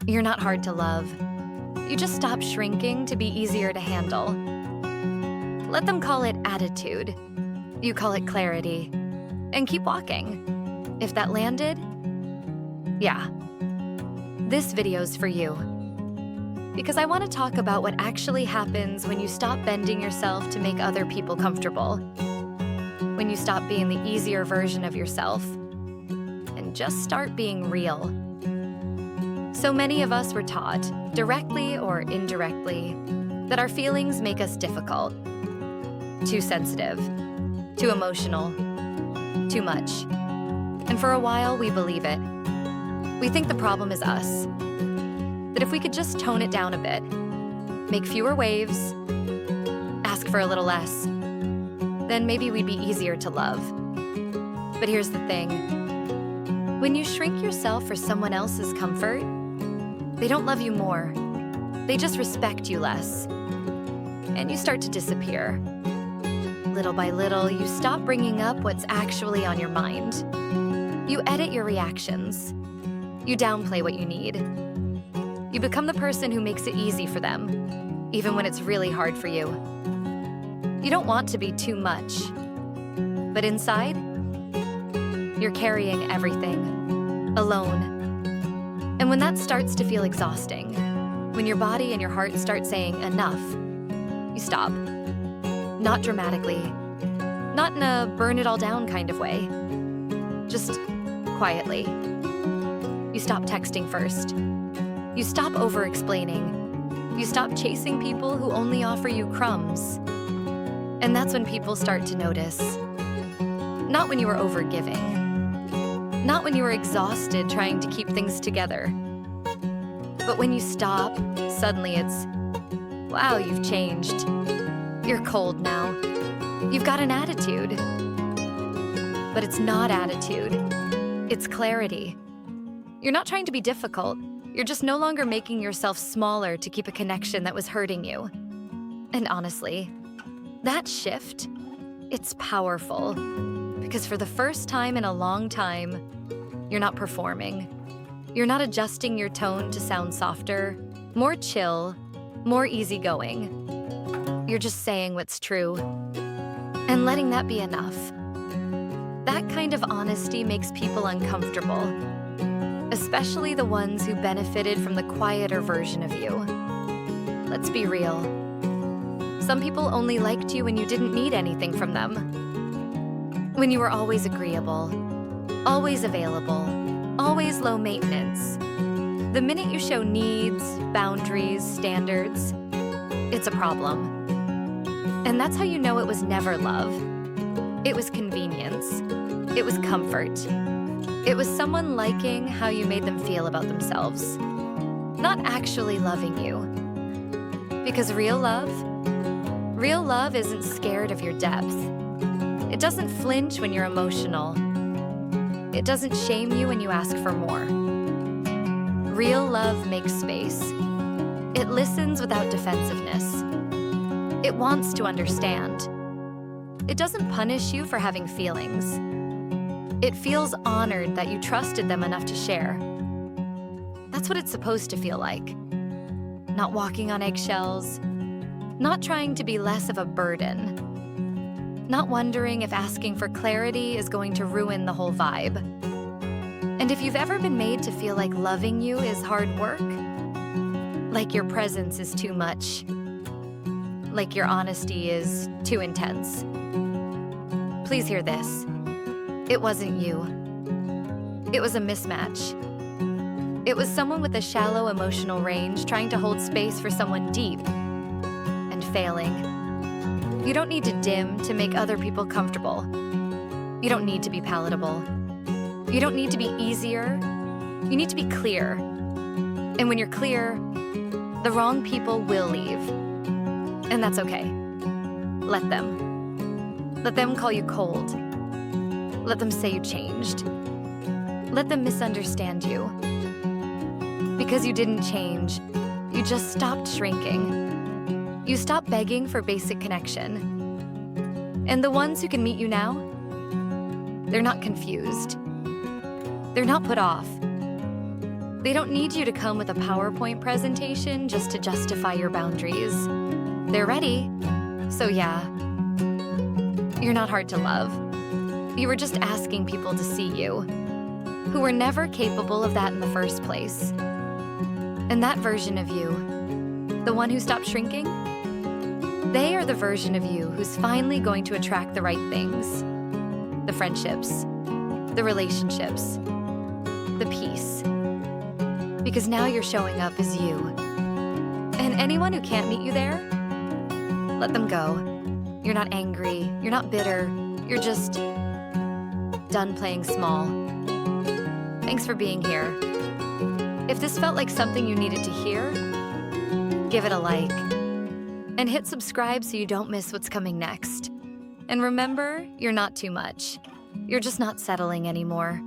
You're not hard to love. You just stop shrinking to be easier to handle. Let them call it attitude. You call it clarity. And keep walking. If that landed, yeah. This video's for you. Because I want to talk about what actually happens when you stop bending yourself to make other people comfortable. When you stop being the easier version of yourself and just start being real. So many of us were taught, directly or indirectly, that our feelings make us difficult, too sensitive, too emotional, too much. And for a while, we believe it. We think the problem is us. That if we could just tone it down a bit, make fewer waves, ask for a little less, then maybe we'd be easier to love. But here's the thing. When you shrink yourself for someone else's comfort, they don't love you more. They just respect you less. And you start to disappear. Little by little, you stop bringing up what's actually on your mind. You edit your reactions. You downplay what you need. You become the person who makes it easy for them, even when it's really hard for you. You don't want to be too much. But inside, you're carrying everything, alone. And when that starts to feel exhausting, when your body and your heart start saying enough, you stop. Not dramatically, not in a burn it all down kind of way, just quietly. You stop texting first. You stop over-explaining. You stop chasing people who only offer you crumbs. And that's when people start to notice. Not when you were over-giving. Not when you were exhausted trying to keep things together. But when you stop, suddenly it's, wow, you've changed. You're cold now. You've got an attitude. But it's not attitude. It's clarity. You're not trying to be difficult. You're just no longer making yourself smaller to keep a connection that was hurting you. And honestly, that shift, it's powerful. Because for the first time in a long time, you're not performing. You're not adjusting your tone to sound softer, more chill, more easygoing. You're just saying what's true and letting that be enough. That kind of honesty makes people uncomfortable, especially the ones who benefited from the quieter version of you. Let's be real. Some people only liked you when you didn't need anything from them. When you were always agreeable, always available, always low maintenance. The minute you show needs, boundaries, standards, it's a problem. And that's how you know it was never love. It was convenience. It was comfort. It was someone liking how you made them feel about themselves, not actually loving you. Because real love isn't scared of your depth. It doesn't flinch when you're emotional. It doesn't shame you when you ask for more. Real love makes space. It listens without defensiveness. It wants to understand. It doesn't punish you for having feelings. It feels honored that you trusted them enough to share. That's what it's supposed to feel like. Not walking on eggshells, not trying to be less of a burden, not wondering if asking for clarity is going to ruin the whole vibe. And if you've ever been made to feel like loving you is hard work, like your presence is too much, like your honesty is too intense, please hear this. It wasn't you. It was a mismatch. It was someone with a shallow emotional range trying to hold space for someone deep and failing. You don't need to dim to make other people comfortable. You don't need to be palatable. You don't need to be easier. You need to be clear. And when you're clear, the wrong people will leave. And that's okay. Let them. Let them call you cold. Let them say you changed. Let them misunderstand you. Because you didn't change, you just stopped shrinking. You stopped begging for basic connection. And the ones who can meet you now, they're not confused. They're not put off. They don't need you to come with a PowerPoint presentation just to justify your boundaries. They're ready. So yeah, you're not hard to love. You were just asking people to see you, who were never capable of that in the first place. And that version of you, the one who stopped shrinking, they are the version of you who's finally going to attract the right things. The friendships, the relationships, the peace. Because now you're showing up as you. And anyone who can't meet you there, let them go. You're not angry, you're not bitter, you're just done playing small. Thanks for being here. If this felt like something you needed to hear, give it a like. And hit subscribe so you don't miss what's coming next. And remember, you're not too much. You're just not settling anymore.